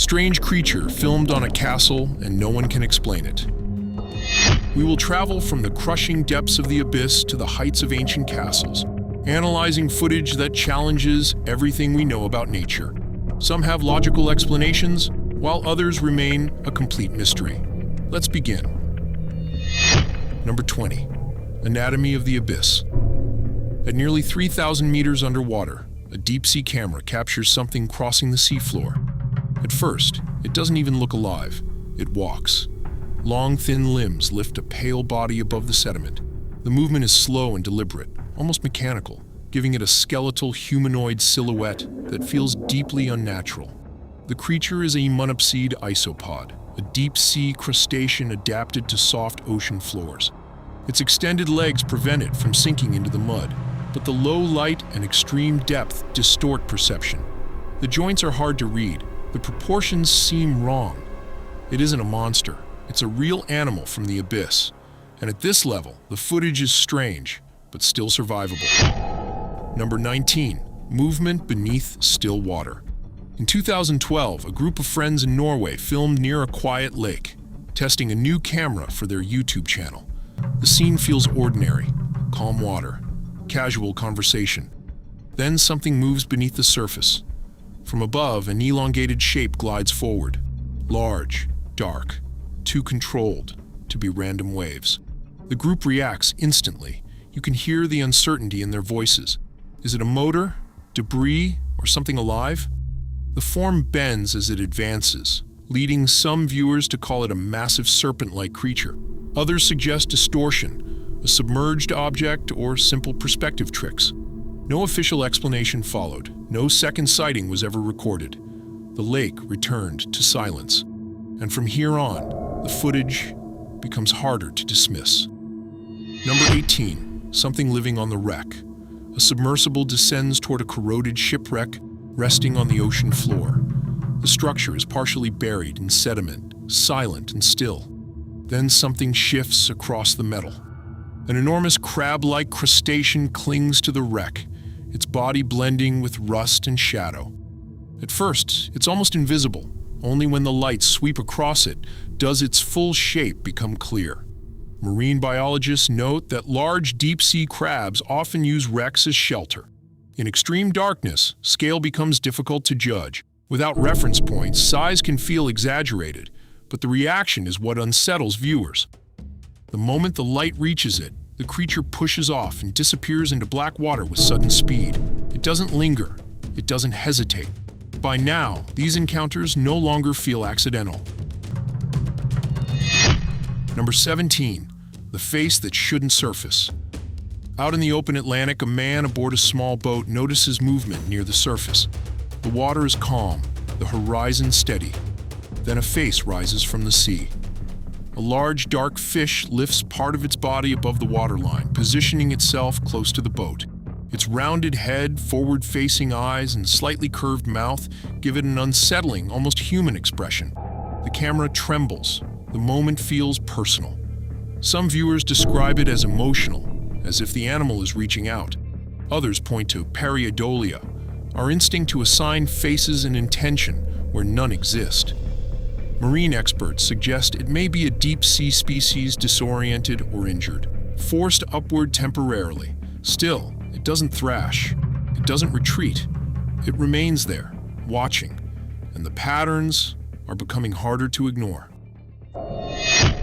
Strange creature filmed on a castle and no one can explain it. We will travel from the crushing depths of the abyss to the heights of ancient castles, analyzing footage that challenges everything we know about nature. Some have logical explanations, while others remain a complete mystery. Let's begin. Number 20. Anatomy of the Abyss. At nearly 3,000 meters underwater, a deep-sea camera captures something crossing the seafloor. At first, it doesn't even look alive. It walks. Long, thin limbs lift a pale body above the sediment. The movement is slow and deliberate, almost mechanical, giving it a skeletal humanoid silhouette that feels deeply unnatural. The creature is a monopside isopod, a deep-sea crustacean adapted to soft ocean floors. Its extended legs prevent it from sinking into the mud, but the low light and extreme depth distort perception. The joints are hard to read. The proportions seem wrong. It isn't a monster. It's a real animal from the abyss. And at this level, the footage is strange, but still survivable. Number 19. Movement beneath still water. In 2012, a group of friends in Norway filmed near a quiet lake, testing a new camera for their YouTube channel. The scene feels ordinary, calm water, casual conversation. Then something moves beneath the surface. From above, an elongated shape glides forward. Large, dark, too controlled to be random waves. The group reacts instantly. You can hear the uncertainty in their voices. Is it a motor, debris, or something alive? The form bends as it advances, leading some viewers to call it a massive serpent-like creature. Others suggest distortion, a submerged object, or simple perspective tricks. No official explanation followed. No second sighting was ever recorded. The lake returned to silence. And from here on, the footage becomes harder to dismiss. Number 18. Something living on the wreck. A submersible descends toward a corroded shipwreck resting on the ocean floor. The structure is partially buried in sediment, silent and still. Then something shifts across the metal. An enormous crab-like crustacean clings to the wreck, its body blending with rust and shadow. At first, it's almost invisible. Only when the lights sweep across it does its full shape become clear. Marine biologists note that large deep-sea crabs often use wrecks as shelter. In extreme darkness, scale becomes difficult to judge. Without reference points, size can feel exaggerated, but the reaction is what unsettles viewers. The moment the light reaches it, the creature pushes off and disappears into black water with sudden speed. It doesn't linger. It doesn't hesitate. By now, these encounters no longer feel accidental. Number 17. The face that shouldn't surface. Out in the open Atlantic, a man aboard a small boat notices movement near the surface. The water is calm, the horizon steady. Then a face rises from the sea. A large, dark fish lifts part of its body above the waterline, positioning itself close to the boat. Its rounded head, forward-facing eyes, and slightly curved mouth give it an unsettling, almost human expression. The camera trembles. The moment feels personal. Some viewers describe it as emotional, as if the animal is reaching out. Others point to pareidolia, our instinct to assign faces and intention where none exist. Marine experts suggest it may be a deep-sea species disoriented or injured, forced upward temporarily. Still, it doesn't thrash. It doesn't retreat. It remains there, watching, and the patterns are becoming harder to ignore.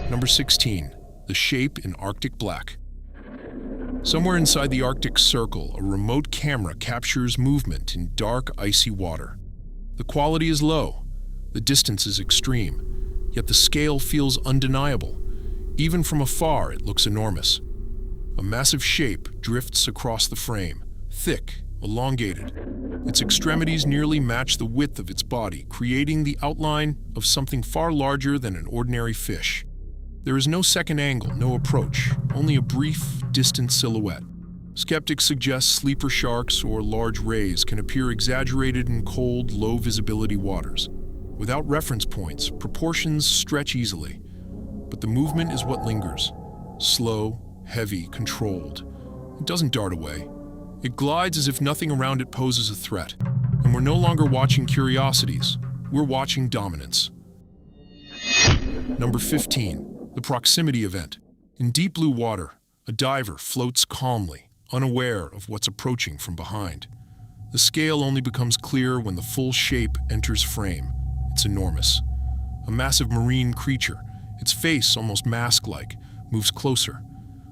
Number 16. The shape in Arctic black. Somewhere inside the Arctic Circle, a remote camera captures movement in dark, icy water. The quality is low. The distance is extreme, yet the scale feels undeniable. Even from afar, it looks enormous. A massive shape drifts across the frame, thick, elongated. Its extremities nearly match the width of its body, creating the outline of something far larger than an ordinary fish. There is no second angle, no approach, only a brief, distant silhouette. Skeptics suggest sleeper sharks or large rays can appear exaggerated in cold, low-visibility waters. Without reference points, proportions stretch easily, but the movement is what lingers. Slow, heavy, controlled. It doesn't dart away. It glides as if nothing around it poses a threat. And we're no longer watching curiosities. we're watching dominance. Number 15. The proximity event. In deep blue water, a diver floats calmly, unaware of what's approaching from behind. The scale only becomes clear when the full shape enters frame. It's enormous. A massive marine creature, its face almost mask-like, moves closer.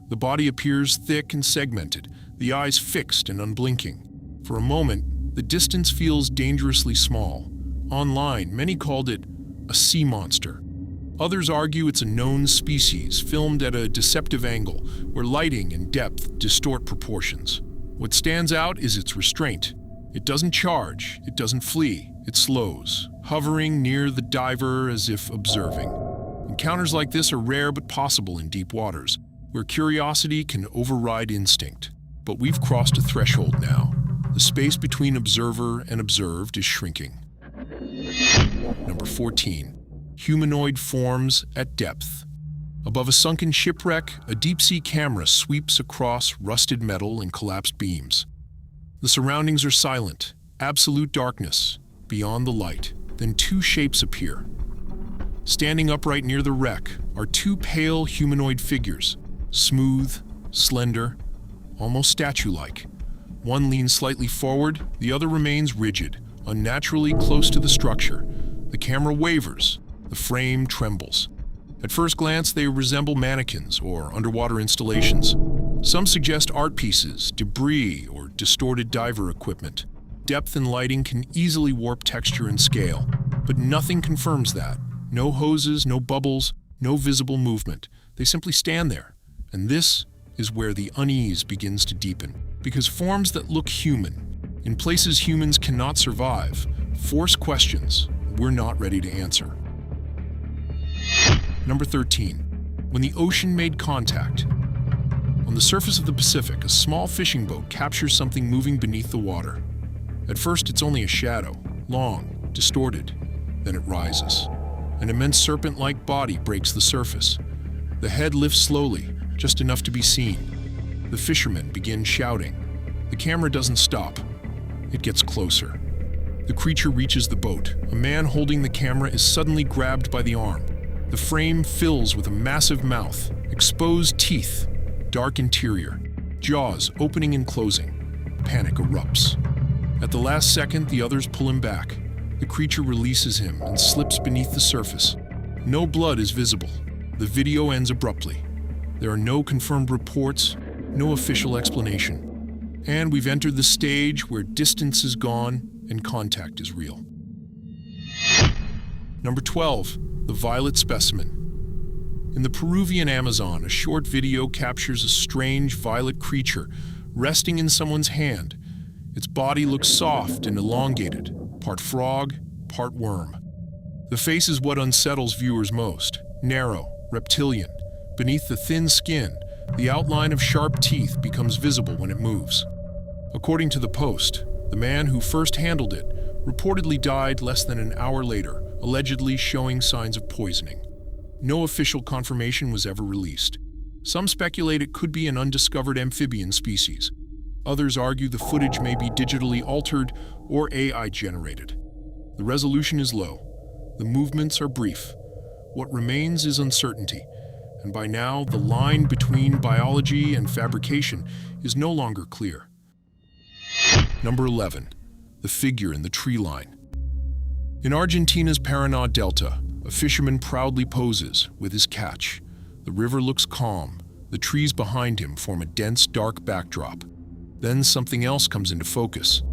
The body appears thick and segmented, the eyes fixed and unblinking. For a moment, the distance feels dangerously small. Online, many called it a sea monster. Others argue it's a known species, filmed at a deceptive angle, where lighting and depth distort proportions. What stands out is its restraint. It doesn't charge, it doesn't flee, it slows, hovering near the diver as if observing. Encounters like this are rare but possible in deep waters, where curiosity can override instinct. But we've crossed a threshold now. The space between observer and observed is shrinking. Number 14. Humanoid forms at depth. Above a sunken shipwreck, a deep-sea camera sweeps across rusted metal and collapsed beams. The surroundings are silent, absolute darkness, beyond the light. Then two shapes appear. Standing upright near the wreck are two pale humanoid figures, smooth, slender, almost statue-like. One leans slightly forward, the other remains rigid, unnaturally close to the structure. The camera wavers, the frame trembles. At first glance, they resemble mannequins or underwater installations. Some suggest art pieces, debris, or distorted diver equipment. Depth and lighting can easily warp texture and scale, but nothing confirms that. No hoses, no bubbles, no visible movement. They simply stand there. And this is where the unease begins to deepen. Because forms that look human, in places humans cannot survive, force questions we're not ready to answer. Number 13. When the ocean made contact. On the surface of the Pacific, a small fishing boat captures something moving beneath the water. At first, it's only a shadow, long, distorted. Then it rises. An immense serpent-like body breaks the surface. The head lifts slowly, just enough to be seen. The fishermen begin shouting. The camera doesn't stop. It gets closer. The creature reaches the boat. A man holding the camera is suddenly grabbed by the arm. The frame fills with a massive mouth, exposed teeth, dark interior, jaws opening and closing. Panic erupts. At the last second, the others pull him back. The creature releases him and slips beneath the surface. No blood is visible. The video ends abruptly. There are no confirmed reports, no official explanation. And we've entered the stage where distance is gone and contact is real. Number 12. The violet specimen. In the Peruvian Amazon, a short video captures a strange violet creature resting in someone's hand. Its body looks soft and elongated, part frog, part worm. The face is what unsettles viewers most, narrow, reptilian. Beneath the thin skin, the outline of sharp teeth becomes visible when it moves. According to the Post, the man who first handled it reportedly died less than an hour later, allegedly showing signs of poisoning. No official confirmation was ever released. Some speculate it could be an undiscovered amphibian species. Others argue the footage may be digitally altered or AI-generated. The resolution is low. The movements are brief. What remains is uncertainty, and by now the line between biology and fabrication is no longer clear. Number 11. The figure in the tree line. In Argentina's Paraná Delta, a fisherman proudly poses with his catch. The river looks calm. The trees behind him form a dense, dark backdrop. Then something else comes into focus.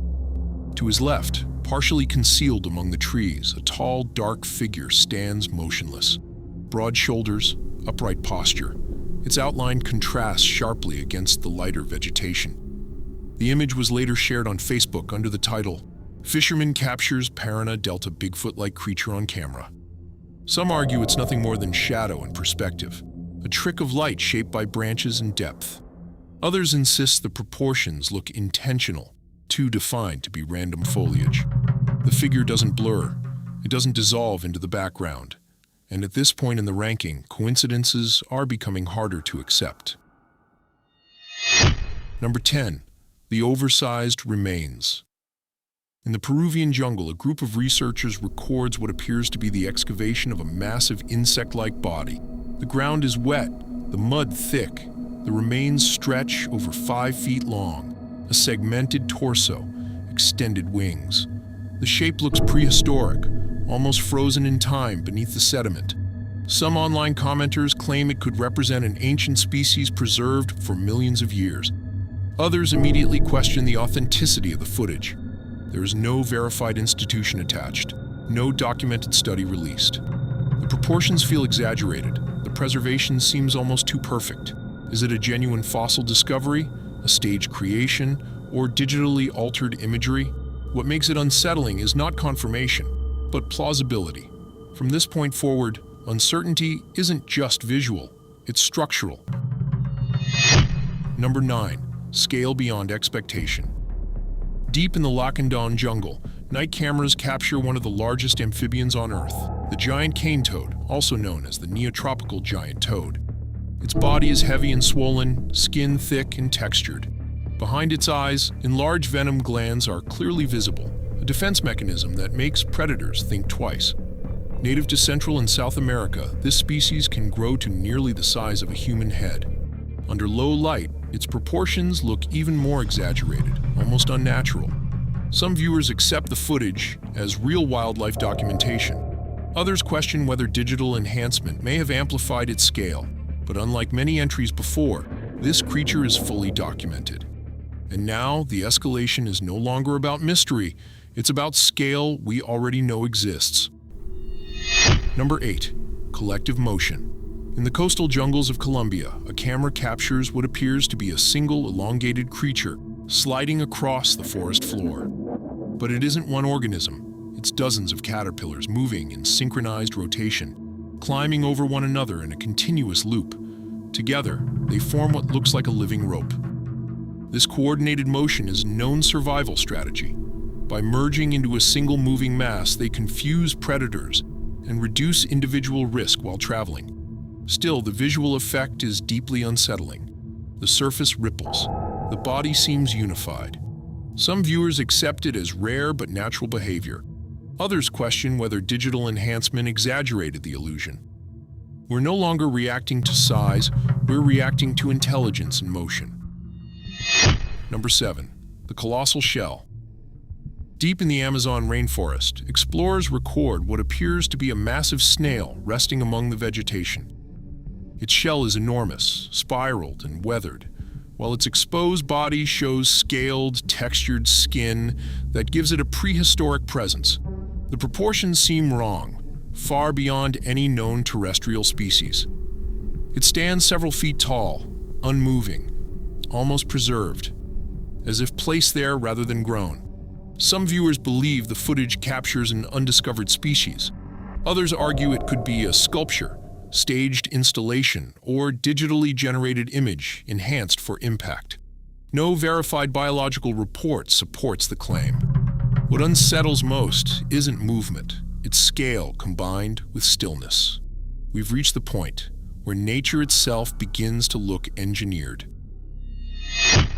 To his left, partially concealed among the trees, a tall, dark figure stands motionless. Broad shoulders, upright posture. Its outline contrasts sharply against the lighter vegetation. The image was later shared on Facebook under the title, "Fisherman Captures Paraná Delta Bigfoot-like Creature on Camera." Some argue it's nothing more than shadow and perspective, a trick of light shaped by branches and depth. Others insist the proportions look intentional, too defined to be random foliage. The figure doesn't blur, it doesn't dissolve into the background. And at this point in the ranking, coincidences are becoming harder to accept. Number 10. The oversized remains. In the Peruvian jungle, a group of researchers records what appears to be the excavation of a massive insect-like body. The ground is wet, the mud thick. The remains stretch over 5 feet long, a segmented torso, extended wings. The shape looks prehistoric, almost frozen in time beneath the sediment. Some online commenters claim it could represent an ancient species preserved for millions of years. Others immediately question the authenticity of the footage. There is no verified institution attached, no documented study released. The proportions feel exaggerated. The preservation seems almost too perfect. Is it a genuine fossil discovery, a staged creation, or digitally altered imagery? What makes it unsettling is not confirmation, but plausibility. From this point forward, uncertainty isn't just visual, it's structural. Number 9. Scale beyond expectation. Deep in the Lacandon jungle, night cameras capture one of the largest amphibians on Earth, the giant cane toad, also known as the neotropical giant toad. Its body is heavy and swollen, skin thick and textured. Behind its eyes, enlarged venom glands are clearly visible, a defense mechanism that makes predators think twice. Native to Central and South America, this species can grow to nearly the size of a human head. Under low light, its proportions look even more exaggerated, almost unnatural. Some viewers accept the footage as real wildlife documentation. Others question whether digital enhancement may have amplified its scale. But unlike many entries before, this creature is fully documented. And now, the escalation is no longer about mystery, it's about scale we already know exists. Number 8. Collective motion. In the coastal jungles of Colombia, a camera captures what appears to be a single elongated creature sliding across the forest floor. But it isn't one organism, it's dozens of caterpillars moving in synchronized rotation, climbing over one another in a continuous loop. Together, they form what looks like a living rope. This coordinated motion is a known survival strategy. By merging into a single moving mass, they confuse predators and reduce individual risk while traveling. Still, the visual effect is deeply unsettling. The surface ripples. The body seems unified. Some viewers accept it as rare but natural behavior. Others question whether digital enhancement exaggerated the illusion. We're no longer reacting to size, we're reacting to intelligence and motion. Number 7. The colossal shell. Deep in the Amazon rainforest, explorers record what appears to be a massive snail resting among the vegetation. Its shell is enormous, spiraled and weathered, while its exposed body shows scaled, textured skin that gives it a prehistoric presence. The proportions seem wrong, far beyond any known terrestrial species. It stands several feet tall, unmoving, almost preserved, as if placed there rather than grown. Some viewers believe the footage captures an undiscovered species. Others argue it could be a sculpture, staged installation, or digitally generated image enhanced for impact. No verified biological report supports the claim. What unsettles most isn't movement, it's scale combined with stillness. We've reached the point where nature itself begins to look engineered.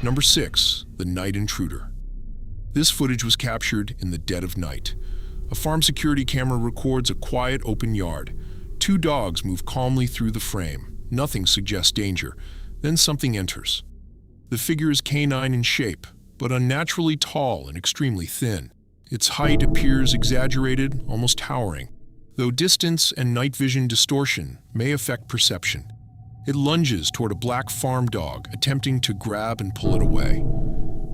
Number 6. The night intruder. This footage was captured in the dead of night. A farm security camera records a quiet open yard. 2 dogs move calmly through the frame. Nothing suggests danger. Then something enters. The figure is canine in shape, but unnaturally tall and extremely thin. Its height appears exaggerated, almost towering, though distance and night vision distortion may affect perception. It lunges toward a black farm dog, attempting to grab and pull it away.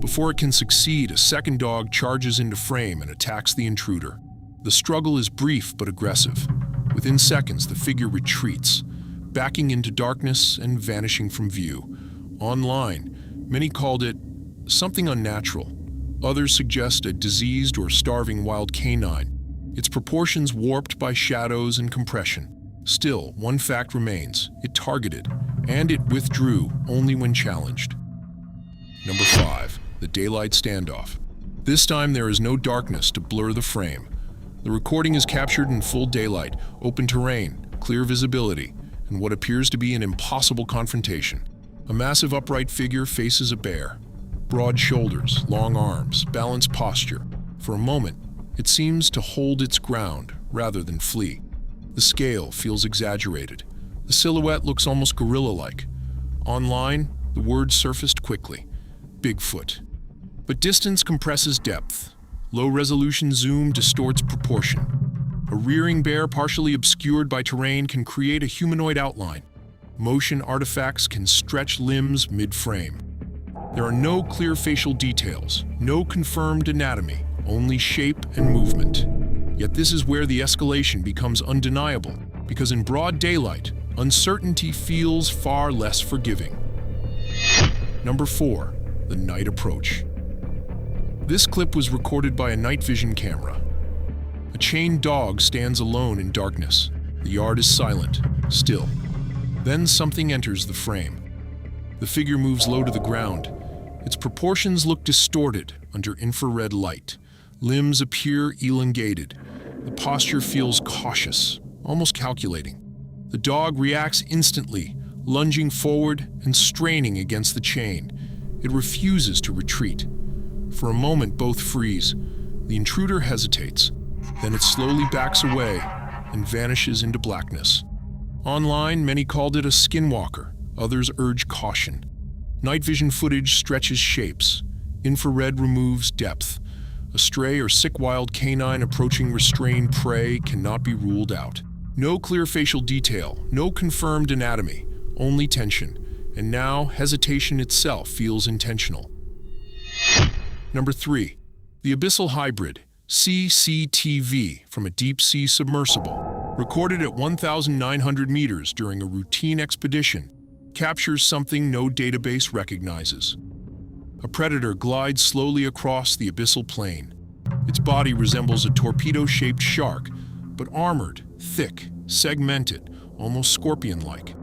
Before it can succeed, a second dog charges into frame and attacks the intruder. The struggle is brief but aggressive. Within seconds, the figure retreats, backing into darkness and vanishing from view. Online, many called it something unnatural. Others suggest a diseased or starving wild canine, its proportions warped by shadows and compression. Still, one fact remains: it targeted, and it withdrew only when challenged. Number 5. The daylight standoff. This time there is no darkness to blur the frame. The recording is captured in full daylight, open terrain, clear visibility, and what appears to be an impossible confrontation. A massive upright figure faces a bear. Broad shoulders, long arms, balanced posture. For a moment, it seems to hold its ground rather than flee. The scale feels exaggerated. The silhouette looks almost gorilla-like. Online, the words surfaced quickly: Bigfoot. But distance compresses depth. Low-resolution zoom distorts proportion. A rearing bear partially obscured by terrain can create a humanoid outline. Motion artifacts can stretch limbs mid-frame. There are no clear facial details, no confirmed anatomy, only shape and movement. Yet this is where the escalation becomes undeniable, because in broad daylight, uncertainty feels far less forgiving. Number 4. The night approach. This clip was recorded by a night vision camera. A chained dog stands alone in darkness. The yard is silent, still. Then something enters the frame. The figure moves low to the ground. Its proportions look distorted under infrared light. Limbs appear elongated. The posture feels cautious, almost calculating. The dog reacts instantly, lunging forward and straining against the chain. It refuses to retreat. For a moment, both freeze. The intruder hesitates. Then it slowly backs away and vanishes into blackness. Online, many called it a skinwalker. Others urge caution. Night vision footage stretches shapes. Infrared removes depth. A stray or sick wild canine approaching restrained prey cannot be ruled out. No clear facial detail, no confirmed anatomy, only tension. And now, hesitation itself feels intentional. Number 3. The Abyssal Hybrid, CCTV from a deep-sea submersible, recorded at 1,900 meters during a routine expedition, captures something no database recognizes. A predator glides slowly across the abyssal plain. Its body resembles a torpedo-shaped shark, but armored, thick, segmented, almost scorpion-like.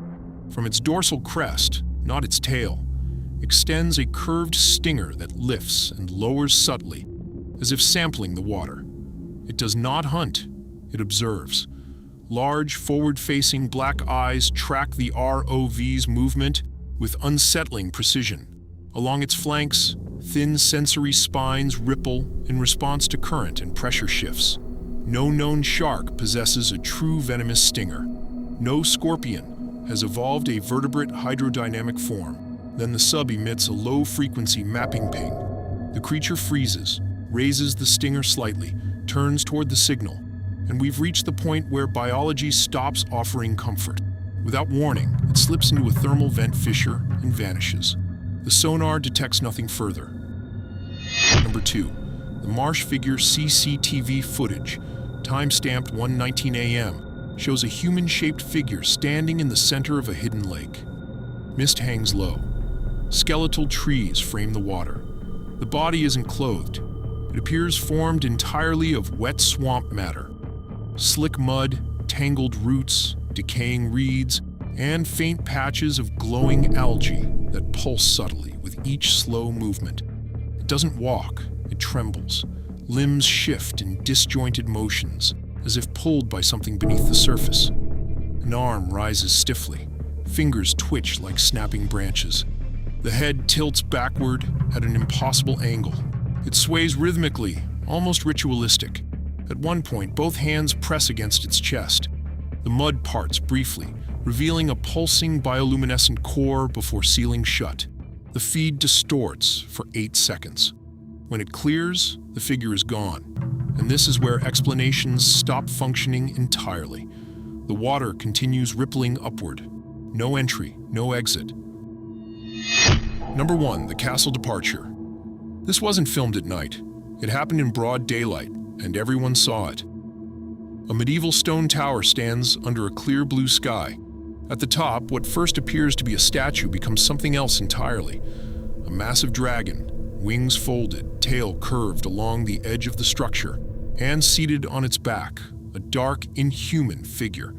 From its dorsal crest, not its tail, extends a curved stinger that lifts and lowers subtly, as if sampling the water. It does not hunt, it observes. Large, forward-facing black eyes track the ROV's movement with unsettling precision. Along its flanks, thin sensory spines ripple in response to current and pressure shifts. No known shark possesses a true venomous stinger. No scorpion has evolved a vertebrate hydrodynamic form. Then the sub emits a low-frequency mapping ping. The creature freezes, raises the stinger slightly, turns toward the signal, and we've reached the point where biology stops offering comfort. Without warning, it slips into a thermal vent fissure and vanishes. The sonar detects nothing further. Number 2. The marsh figure CCTV footage, time-stamped 1:19 a.m., shows a human-shaped figure standing in the center of a hidden lake. Mist hangs low. Skeletal trees frame the water. The body isn't clothed. It appears formed entirely of wet swamp matter. Slick mud, tangled roots, decaying reeds, and faint patches of glowing algae that pulse subtly with each slow movement. It doesn't walk, it trembles. Limbs shift in disjointed motions, as if pulled by something beneath the surface. An arm rises stiffly. Fingers twitch like snapping branches. The head tilts backward at an impossible angle. It sways rhythmically, almost ritualistic. At one point, both hands press against its chest. The mud parts briefly, revealing a pulsing bioluminescent core before sealing shut. The feed distorts for 8 seconds. When it clears, the figure is gone. And this is where explanations stop functioning entirely. The water continues rippling upward. No entry, no exit. Number 1, the castle departure. This wasn't filmed at night. It happened in broad daylight, and everyone saw it. A medieval stone tower stands under a clear blue sky. At the top, what first appears to be a statue becomes something else entirely. A massive dragon, wings folded, tail curved along the edge of the structure, and seated on its back, a dark, inhuman figure.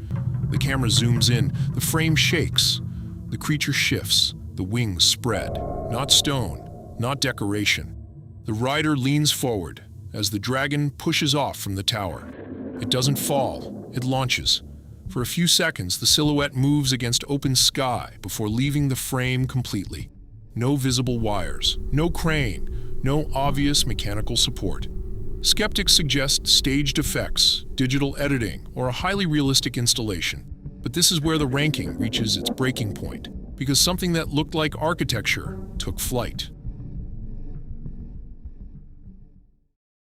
The camera zooms in, the frame shakes. The creature shifts, the wings spread. Not stone, not decoration. The rider leans forward as the dragon pushes off from the tower. It doesn't fall, it launches. For a few seconds, the silhouette moves against open sky before leaving the frame completely. No visible wires, no crane, no obvious mechanical support. Skeptics suggest staged effects, digital editing, or a highly realistic installation. But this is where the ranking reaches its breaking point, because something that looked like architecture took flight.